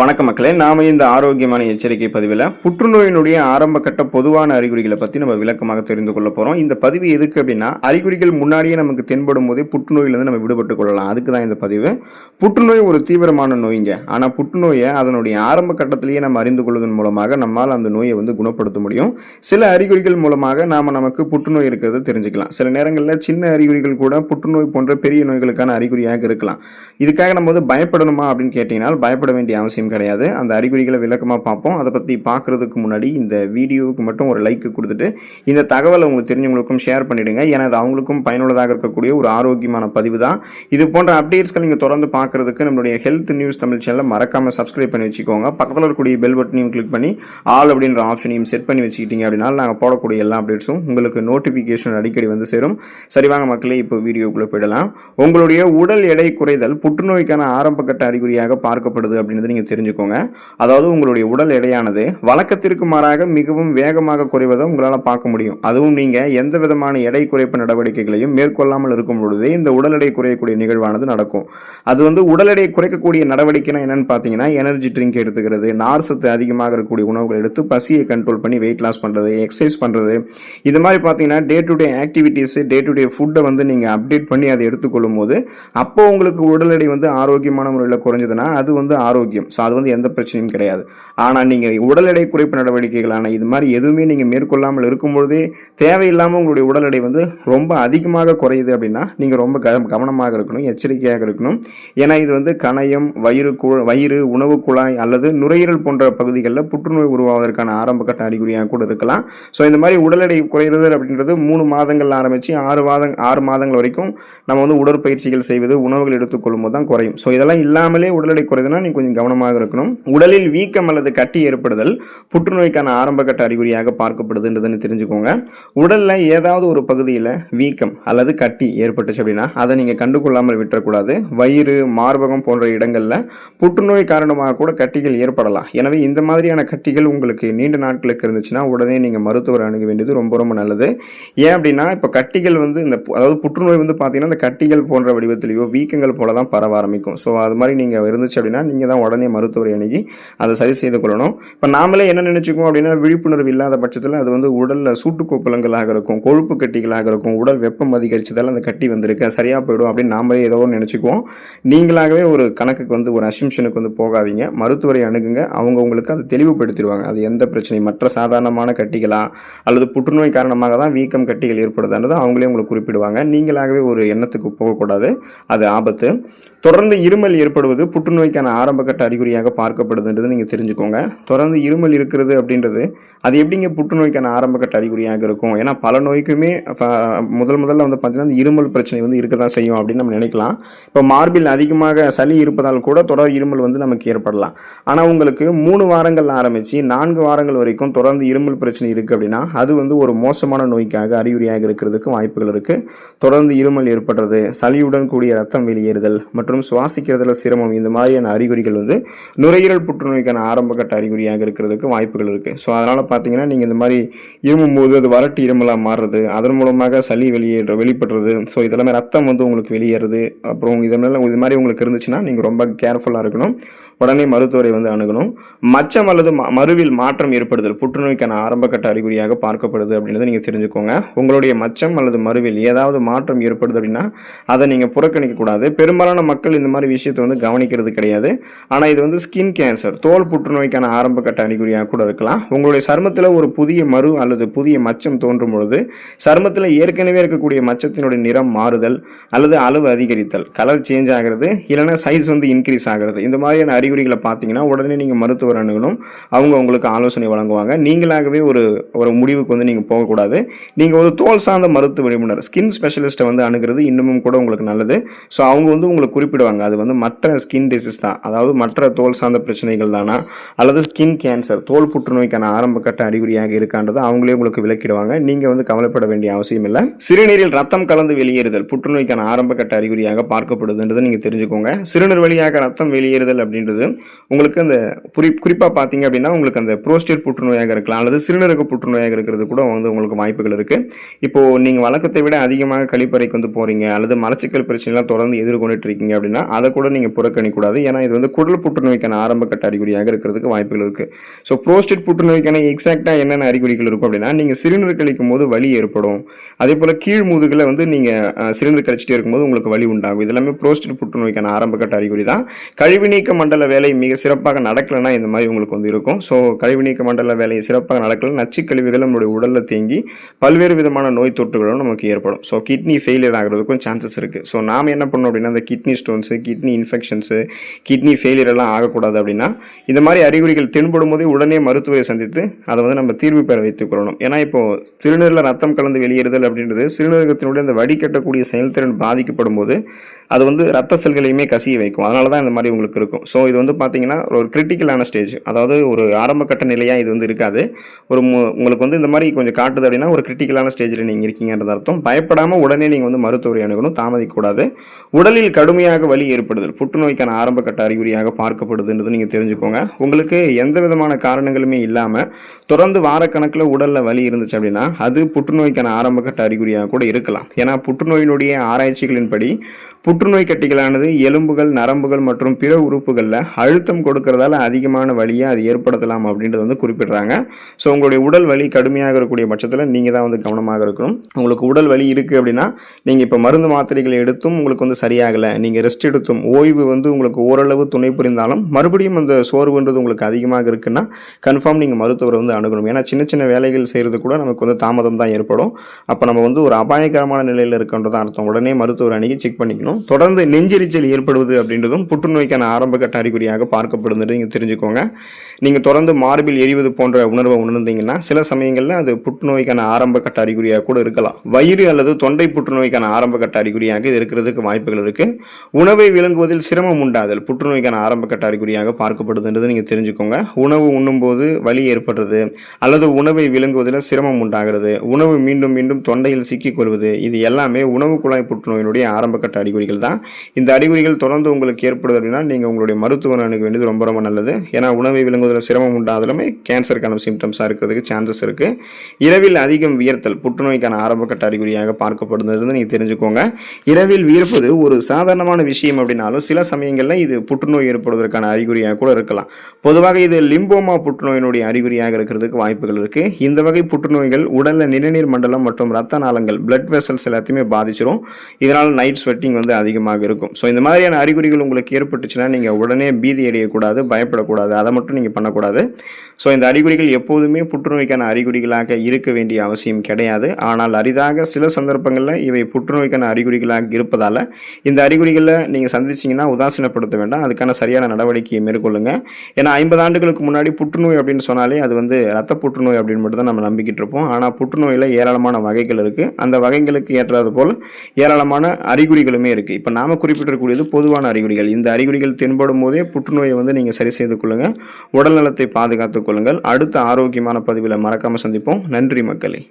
வணக்க மக்களே, நாம இந்த ஆரோக்கியமான எச்சரிக்கை பதிவில் புற்றுநோயினுடைய ஆரம்ப கட்ட பொதுவான அறிகுறிகளை பற்றி நம்ம விளக்கமாக தெரிந்து கொள்ள போகிறோம். இந்த பதிவு எதுக்கு அப்படின்னா, அறிகுறிகள் முன்னாடியே நமக்கு தென்படும் போதே புற்றுநோயிலிருந்து நம்ம விடுபட்டு கொள்ளலாம். அதுக்கு தான் இந்த பதிவு. புற்றுநோய் ஒரு தீவிரமான நோய்ங்க. ஆனால் புற்றுநோயை அதனுடைய ஆரம்ப கட்டத்திலேயே நம்ம அறிந்து கொள்வதன் மூலமாக நம்மால் அந்த நோயை குணப்படுத்த முடியும். சில அறிகுறிகள் மூலமாக நமக்கு புற்றுநோய் இருக்கிறது தெரிஞ்சுக்கலாம். சில நேரங்களில் சின்ன அறிகுறிகள் கூட புற்றுநோய் போன்ற பெரிய நோய்களுக்கான அறிகுறியாக இருக்கலாம். இதுக்காக நம்ம பயப்படணுமா அப்படின்னு கேட்டீங்கன்னா, பயப்பட வேண்டிய அவசியம் கிடையாது. அந்த அறிகுறிகளை விளக்கமா பார்ப்போம். அதை பத்தி பார்க்கறதுக்கு முன்னாடி இந்த வீடியோவுக்கு மட்டும் ஒரு லைக் கொடுத்துட்டு இந்த தகவலை உங்களுக்கு தெரிஞ்சவங்களுக்கும் ஷேர் பண்ணிடுங்க. ஏன்னா அது அவங்களுக்கும் பயனுள்ளதாக இருக்கக்கூடிய ஒரு ஆரோக்கியமான பதிவு தான். இது போன்ற அப்டேட்ஸ்கள் நீங்க தொடர்ந்து பார்க்கறதுக்கு நம்மளுடைய ஹெல்த் நியூஸ் தமிழ் சேனலை மறக்காம சப்ஸ்கிரைப் பண்ணி வச்சுக்கோங்க. பக்கத்தில் இருக்கக்கூடிய பெல் பட்டனையும் கிளிக் பண்ணி ஆல் அப்படின்ற ஆப்ஷனையும் செட் பண்ணி வச்சுக்கிட்டீங்க அப்படின்னா நாங்கள் போடக்கூடிய எல்லா அப்டேட்ஸும் உங்களுக்கு நோட்டிஃபிகேஷன் அடிக்கடி சேரும். சரி வாங்க மக்களே, இப்போ வீடியோக்குள்ள போயிடலாம். உங்களுடைய உடல் எடை குறைதல் புற்றுநோய்க்கான ஆரம்ப கட்ட அறிகுறியாக பார்க்கப்படுது அப்படின்றது நீங்க தெரிஞ்சுக்கோங்க. அதாவது உங்களுடைய உடல் எடையானது வழக்கத்திற்கு மாறாக மிகவும் வேகமாக குறைவதை உங்களால் பார்க்க முடியும். அதுவும் நீங்க எந்த விதமான எடை குறைப்பு நடவடிக்கைகளையும் மேற்கொள்ளாமல் இருக்கும் பொழுதே இந்த உடல் எடை குறையக்கூடிய நிகழ்வானது நடக்கும். அது உடல் எடை குறைக்கக்கூடிய நடவடிக்கைனா என்னன்னு பார்த்தீங்கன்னா, எனர்ஜி ட்ரிங்க் எடுத்துக்கிறது, நார் சத்து அதிகமாக இருக்கக்கூடிய உணவுகள் எடுத்து பசியை கண்ட்ரோல் பண்ணி வெயிட் லாஸ் பண்றது, எக்ஸசைஸ் பண்றது, இது மாதிரி பார்த்தீங்கன்னா day to day activities, day to day ஃபுட்டை நீங்க அப்டேட் பண்ணி அதை எடுத்துக்கொள்ளும் போது அப்போ உங்களுக்கு உடல் எடை ஆரோக்கியமான முறையில் குறைஞ்சதுன்னா அது ஆரோக்கியம். அது எந்த பிரச்சனையும் கிடையாது. ஆனால் நீங்கள் உடல் எடை குறைப்பு நடவடிக்கைகளான இது மாதிரி எதுவுமே நீங்கள் மேற்கொள்ளாமல் இருக்கும்பொழுதே தேவையில்லாமல் உங்களுடைய உடல் எடை ரொம்ப அதிகமாக குறையுது அப்படின்னா நீங்கள் ரொம்ப கவனமாக இருக்கணும், எச்சரிக்கையாக இருக்கணும். ஏன்னா இது கணையம், வயிறு, உணவு குழாய் அல்லது நுரையீரல் போன்ற பகுதிகளில் புற்றுநோய் உருவாவதற்கான ஆரம்ப கட்ட அறிகுறியாக கூட இருக்கலாம். ஸோ இந்த மாதிரி உடல் எடை குறைகிறது அப்படின்றது 3 மாதங்கள் ஆரம்பித்து 6 மாதங்கள் வரைக்கும் நம்ம உடற்பயிற்சிகள் செய்வது, உணவுகள் எடுத்துக்கொள்ளும் போது தான் குறையும். ஸோ இதெல்லாம் இல்லாமலே உடல் எடை குறையுதுன்னா நீங்கள் கொஞ்சம் கவனமாக இருக்கணும். உடலில் வீக்கம் அல்லது கட்டி ஏற்படுதல் புற்றுநோய்க்கான ஆரம்ப கட்ட அறிகுறியாக பார்க்கப்படுதுன்றதுன்னு தெரிஞ்சுக்கோங்க. உடல்ல ஏதாவது ஒரு பகுதியில் வீக்கம் அல்லது கட்டி ஏற்பட்டுச்சு அப்படின்னா அதை நீங்க கண்டுகொள்ளாமல் விட்டுறக்கூடாது. வயிறு, மார்பகம் போன்ற இடங்கள்ல புற்றுநோய் காரணமாக கூட கட்டிகள் ஏற்படலாம். எனவே இந்த மாதிரியான கட்டிகள் உங்களுக்கு நீண்ட நாட்களுக்கு இருந்துச்சுன்னா உடனே நீங்க மருத்துவர் அணுக வேண்டியது ரொம்ப ரொம்ப நல்லது. ஏன் அப்படின்னா இப்ப கட்டிகள் அதாவது புற்றுநோய் பார்த்தீங்கன்னா இந்த கட்டிகள் போன்ற வடிவத்திலேயோ வீக்கங்கள் போல தான் பரவ ஆரம்பிக்கும். ஸோ அது மாதிரி நீங்க இருந்துச்சு அப்படின்னா நீங்க தான் உடனே மருத்துவரை அணுகி அதை சரி செய்து கொள்ளணும். இப்போ நாமளே என்ன நினைச்சுக்கோம் அப்படின்னா, விழிப்புணர்வு இல்லாத பட்சத்தில் அது உடல்ல சூட்டுக்கோப்பலங்களாக இருக்கும், கொழுப்பு கட்டிகளாக இருக்கும், உடல் வெப்பம் அதிகரிச்சதால் அந்த கட்டி வந்திருக்கு, சரியா போயிடும் அப்படின்னு நாமளே ஏதோ நினைச்சுக்குவோம். நீங்களாகவே ஒரு கணக்குக்கு ஒரு அசம்ஷனுக்கு போகாதீங்க. மருத்துவரை அணுகுங்க. அவங்க உங்களுக்கு அதை தெளிவுபடுத்திடுவாங்க. அது எந்த பிரச்சனை, மற்ற சாதாரணமான கட்டிகளா அல்லது புற்றுநோய் காரணமாக தான் வீக்கம் கட்டிகள் ஏற்படுதானது அவங்களே உங்களுக்கு குறிப்பிடுவாங்க. நீங்களாகவே ஒரு எண்ணத்துக்கு போகக்கூடாது, அது ஆபத்து. தொடர்ந்து இருமல் ஏற்படுவது புற்றுநோய்க்கான ஆரம்ப கட்ட அறிகுறியாக பார்க்கப்படுதுன்றது நீங்கள் தெரிஞ்சுக்கோங்க. தொடர்ந்து இருமல் இருக்கிறது அப்படின்றது அது எப்படிங்க புற்றுநோய்க்கான ஆரம்ப கட்ட அறிகுறியாக இருக்கும்? ஏன்னா பல நோய்க்குமே முதல்ல பார்த்தீங்கன்னா இருமல் பிரச்சனை இருக்க தான் செய்யும் அப்படின்னு நம்ம நினைக்கலாம். இப்போ மார்பில் அதிகமாக சளி இருப்பதால் கூட தொடர் இருமல் நமக்கு ஏற்படலாம். ஆனால் உங்களுக்கு 3 வாரங்கள் ஆரம்பித்து 4 வாரங்கள் வரைக்கும் தொடர்ந்து இருமல் பிரச்சனை இருக்குது அப்படின்னா அது ஒரு மோசமான நோய்க்காக அறிகுறியாக இருக்கிறதுக்கு வாய்ப்புகள் இருக்குது. தொடர்ந்து இருமல் ஏற்படுறது, சளியுடன் கூடிய ரத்தம் வெளியேறுதல் மற்றும் சுவாசிக்கிறதுல சிரமம், இந்த மாதிரியான அறிகுறிகள் நுரையீரல் புற்றுநோய்க்கான ஆரம்ப கட்ட அறிகுறியாக இருக்கிறதுக்கு வாய்ப்புகள் இருக்கு. ஸோ அதனால பார்த்தீங்கன்னா நீங்கள் இந்த மாதிரி இருமும் போது அது வறட்டு இருமலாக மாறுறது, அதன் மூலமாக சளி வெளிப்படுறது, ஸோ இதெல்லாமே ரத்தம் உங்களுக்கு வெளியேறுது, அப்புறம் இது மாதிரி உங்களுக்கு இருந்துச்சுன்னா நீங்கள் ரொம்ப கேர்ஃபுல்லாக இருக்கணும். உடனே மருத்துவரை அணுகணும். மச்சம் அல்லது மருவில் மாற்றம் ஏற்படுதல் புற்றுநோய்க்கான ஆரம்ப கட்ட அறிகுறியாக பார்க்கப்படுது அப்படின்றத நீங்கள் தெரிஞ்சுக்கோங்க. உங்களுடைய மச்சம் அல்லது மருவில் ஏதாவது மாற்றம் ஏற்படுது அப்படின்னா அதை நீங்கள் புறக்கணிக்க கூடாது. பெரும்பாலான மக்கள் இந்த மாதிரி விஷயத்தை கவனிக்கிறது கிடையாது. ஆனால் இது ஸ்கின் கேன்சர், தோல் புற்றுநோய்க்கான ஆரம்ப கட்ட அறிகுறியாக கூட இருக்கலாம். உங்களுடைய சருமத்தில் ஒரு புதிய மரு அல்லது புதிய மச்சம் தோன்றும் பொழுது சருமத்தில் ஏற்கனவே இருக்கக்கூடிய மச்சத்தினுடைய நிறம் மாறுதல் அல்லது அளவு அதிகரித்தல், கலர் சேஞ்ச் ஆகிறது, இல்லைன்னா சைஸ் இன்க்ரீஸ் ஆகிறது, இந்த மாதிரியான அறிகுறிகளை பார்த்தீங்கன்னா உடனே நீங்கள் மருத்துவர் அணுகணும். அவங்க உங்களுக்கு ஆலோசனை வழங்குவாங்க. நீங்களாகவே ஒரு முடிவுக்கு நீங்கள் போகக்கூடாது. நீங்கள் ஒரு தோல் சார்ந்த மருத்துவ நிபுணர், ஸ்கின் ஸ்பெஷலிஸ்ட்டை அணுகிறது இன்னமும் கூட உங்களுக்கு நல்லது. ஸோ அவங்க உங்களுக்கு குறிப்பிடுவாங்க அது மற்ற ஸ்கின் டிசீஸ் தான், அதாவது மற்ற தோல் சார்ந்த பிரச்சனைகள் தானா அல்லது ஸ்கின் கேன்சர், தோல் புற்றுநோய்க்கான ஆரம்ப கட்ட அறிகுறியாக இருக்கான்றது அவங்களே உங்களுக்கு விளக்கிடுவாங்க. நீங்கள் கவலைப்பட வேண்டிய அவசியம் இல்லை. சிறுநீரில் ரத்தம் கலந்து வெளியேறுதல் புற்றுநோய்க்கான ஆரம்ப கட்ட அறிகுறியாக பார்க்கப்படுதுன்றதை நீங்கள் தெரிஞ்சுக்கோங்க. சிறுநீர் வழியாக ரத்தம் வெளியேறுதல் அப்படின்றது பொழுது உங்களுக்கு அந்த குறிப்பாக பார்த்தீங்க அப்படின்னா உங்களுக்கு அந்த புரோஸ்டேட் புற்றுநோயாக இருக்கலாம் அல்லது சிறுநீரக புற்றுநோயாக இருக்கிறது கூட வந்து உங்களுக்கு வாய்ப்புகள் இருக்குது. இப்போது நீங்கள் வழக்கத்தை விட அதிகமாக கழிப்பறைக்கு வந்து போகிறீங்க அல்லது மலச்சிக்கல் பிரச்சனைலாம் தொடர்ந்து எதிர்கொண்டுட்டு இருக்கீங்க அப்படின்னா அதை கூட நீங்கள் புறக்கணிக்கூடாது. ஏன்னா இது வந்து குடல் புற்றுநோய்க்கான ஆரம்ப கட்ட அறிகுறியாக இருக்கிறதுக்கு வாய்ப்புகள் இருக்குது. ஸோ புரோஸ்டேட் புற்றுநோய்க்கான எக்ஸாக்டாக என்னென்ன அறிகுறிகள் இருக்கும் அப்படின்னா, நீங்கள் சிறுநீர் கழிக்கும் போது வலி ஏற்படும். அதே போல் கீழ் முதுகில் வந்து நீங்கள் சிறுநீர் கழிச்சிட்டே இருக்கும்போது உங்களுக்கு வலி உண்டாகும். இது எல்லாமே புரோஸ்டேட் புற்றுநோய்க்கான ஆரம்ப கட்ட அறிகுறி தான். கழிவு நீக்க மண்டல வேலை மிக சிறப்பாக நடக்கலைன்னா இந்த மாதிரி உங்களுக்கு வந்து இருக்கும். ஸோ கழிவு நீக்க மண்டல வேலை சிறப்பாக நடக்கல, நச்சு கழிவுகள் நம்மளுடைய உடலில் தேங்கி பல்வேறு விதமான நோய் தொற்றுகளும் நமக்கு ஏற்படும். ஸோ கிட்னி ஃபெயிலியர் ஆகிறதுக்கும் சான்சஸ் இருக்குது. ஸோ நாம் என்ன பண்ணோம் அப்படின்னா, அந்த kidney stones, kidney infections, kidney failure எல்லாம் ஆகக்கூடாது அப்படின்னா இந்த மாதிரி அறிகுறிகள் தென்படும் போதே உடனே மருத்துவரை சந்தித்து அதை வந்து நம்ம தீர்வு பெற வைத்துக் கொள்ளணும். ஏன்னா இப்போ சிறுநீரில் ரத்தம் கலந்து வெளியேறுதல் அப்படின்றது சிறுநீரகத்தினுடைய அந்த வடிகட்டக்கூடிய செயல்திறன் பாதிக்கப்படும் போது அது வந்து ரத்த செல்களையுமே கசிய வைக்கும். அதனால தான் இந்த மாதிரி உங்களுக்கு இருக்கும். ஸோ இது வந்து பார்த்தீங்கன்னா ஒரு கிரிட்டிக்கலான ஸ்டேஜ், அதாவது ஒரு ஆரம்ப கட்ட நிலையாக இது வந்து இருக்காது. உங்களுக்கு வந்து இந்த மாதிரி கொஞ்சம் காட்டுது அப்படின்னா ஒரு கிரிட்டிக்கலான ஸ்டேஜில் நீங்கள் இருக்கீங்கன்றது அர்த்தம். பயப்படாமல் உடனே நீங்கள் வந்து மருத்துவரை அணுகணும், தாமதிக்கக்கூடாது. உடலில் கடுமையாக வலி ஏற்படுதல் புற்றுநோய்க்கான ஆரம்ப கட்ட அறிகுறியாக பார்க்கப்படுதுன்றது நீங்கள் தெரிஞ்சுக்கோங்க. உங்களுக்கு எந்த விதமான காரணங்களுமே இல்லாமல் தொடர்ந்து வாரக்கணக்கில் உடலில் வலி இருந்துச்சு அப்படின்னா அது புற்றுநோய்க்கான ஆரம்ப கட்ட அறிகுறியாக கூட இருக்கலாம். ஏன்னா புற்றுநோயினுடைய ஆராய்ச்சிகளின்படி புற்றுநோய் கட்டிகளானது எலும்புகள், நரம்புகள் மற்றும் பிற உறுப்புகளில் அழுத்தம் கொடுக்கறதால அதிகமான வலியை அது ஏற்படுத்தலாம் அப்படின்றது வந்து குறிப்பிடுறாங்க. ஸோ உங்களுடைய உடல் வலி கடுமையாக இருக்கக்கூடிய பட்சத்தில் நீங்கள் தான் வந்து கவனமாக இருக்கணும். உங்களுக்கு உடல் வலி இருக்குது அப்படின்னா நீங்கள் இப்போ மருந்து மாத்திரைகளை எடுத்தும் உங்களுக்கு வந்து சரியாகலை, நீங்கள் ரெஸ்ட் எடுத்தும் ஓய்வு வந்து உங்களுக்கு ஓரளவு துணை புரிந்தாலும் மறுபடியும் அந்த சோர்வுன்றது உங்களுக்கு அதிகமாக இருக்குன்னா கன்ஃபார்ம் நீங்கள் மருத்துவரை வந்து அணுகணும். ஏன்னா சின்ன சின்ன வேலைகள் செய்கிறது கூட நமக்கு வந்து தாமதம் தான் ஏற்படும். அப்போ நம்ம வந்து ஒரு அபாயகரமான நிலையில் இருக்கின்றது அர்த்தம். உடனே மருத்துவர் அணுகி செக் பண்ணிக்கணும். தொடர்ந்து நெஞ்செரிச்சல் ஏற்படுவது அப்படின்றதும் புற்றுநோய்க்கான ஆரம்ப கட்ட அறிகுறியாக பார்க்கப்படுது. நீங்கள் தெரிஞ்சுக்கோங்க. நீங்கள் தொடர்ந்து மார்பில் எரிவது போன்ற உணர்வை உணர்ந்தீங்கன்னா சில சமயங்களில் அது புற்றுநோய்க்கான ஆரம்ப கட்ட அறிகுறியாக கூட இருக்கலாம். வயிறு அல்லது தொண்டை புற்றுநோய்க்கான ஆரம்ப கட்ட அறிகுறியாக இது இருக்கிறதுக்கு வாய்ப்புகள் இருக்கு. உணவை விழுங்குவதில் சிரமம் உண்டாதல் புற்றுநோய்க்கான ஆரம்ப கட்ட அறிகுறியாக பார்க்கப்படுதுன்றது நீங்கள் தெரிஞ்சுக்கோங்க. உணவு உண்ணும்போது வலி ஏற்படுறது அல்லது உணவை விழுங்குவதில் சிரமம் உண்டாகிறது, உணவு மீண்டும் மீண்டும் தொண்டையில் சிக்கிக்கொள்வது, இது எல்லாமே உணவு குழாய் புற்றுநோயினுடைய ஆரம்ப கட்ட அறிகுறிகள் தான். இந்த அறிகுறிகள் தொடர்ந்து உங்களுக்கு ஏற்படுது அப்படின்னா நீங்கள் உங்களுடைய மருத்துவரை அணுக வேண்டியது ரொம்ப ரொம்ப நல்லது. ஏன்னா உணவை விழுங்குவதில் சிரமம் உண்டாதலுமே கேன்சருக்கான சிம்டம்ஸாக இருக்கிறதுக்கு சான்சஸ் இருக்கு. இரவில் அதிகம் வியர்த்தல் புற்றுநோய்க்கான ஆரம்ப கட்ட அறிகுறியாக பார்க்கப்படுது நீங்கள் தெரிஞ்சுக்கோங்க. இரவில் வியர்ப்பது ஒரு சாதாரணமான விஷயம் அப்படின்னாலும் சில சமயங்களில் இது புற்றுநோய் ஏற்படுவதற்கான அறிகுறியாக கூட இருக்கலாம். பொதுவாக இது லிம்போமா புற்றுநோயினுடைய அறிகுறியாக இருக்கிறதுக்கு வாய்ப்புகள் இருக்கு. இந்த வகை புற்றுநோய்கள் உடல்ல நிணநீர் மண்டலம் மற்றும் ரத்த நாளங்கள் பிளட் வெசல்ஸ் எல்லாத்தையுமே பாதிச்சிடும். இதனால் நைட் ஸ்வெட்டிங் வந்து அதிகமாக இருக்கும். ஸோ இந்த மாதிரியான அறிகுறிகள் உங்களுக்கு ஏற்பட்டுச்சுன்னா நீங்கள் உடனே பீதி அடையக்கூடாது, பயப்படக்கூடாது. அதை மட்டும் நீங்கள் பண்ணக்கூடாது. ஸோ இந்த அறிகுறிகள் எப்போதுமே புற்றுநோய்க்கான அறிகுறிகளாக இருக்க வேண்டிய அவசியம் கிடையாது. ஆனால் அரிதாக சில சந்தர்ப்பங்களில் இவை புற்றுநோய்க்கான அறிகுறிகளாக இருப்பதால் இந்த அறிகுறிகளை நீங்கள் சந்திச்சிங்கன்னா உதாசீனப்படுத்த வேண்டாம். அதுக்கான சரியான நடவடிக்கையை மேற்கொள்ளுங்க. ஏன்னா 50 ஆண்டுகளுக்கு முன்னாடி புற்றுநோய் அப்படின்னு சொன்னாலே அது வந்து ரத்த புற்றுநோய் அப்படின்னு மட்டும் தான் நம்ம நம்பிக்கிட்டு இருப்போம். ஆனால் புற்றுநோயில் ஏராளமான வகைகள் இருக்குது. அந்த வகைகளுக்கு ஏற்றது போல் ஏராளமான அறிகுறிகளுமே இருக்குது. இப்போ நாம் குறிப்பிட்டிருக்கக்கூடியது பொதுவான அறிகுறிகள். இந்த அறிகுறிகள் தென்படும் போதே புற்றுநோயை வந்து நீங்கள் சரி செய்து கொள்ளுங்கள். உடல் நலத்தை பாதுகாத்துக் கொள்ளுங்கள். அடுத்த ஆரோக்கியமான பதிவில் மறக்காமல் சந்திப்போம். நன்றி மக்களே.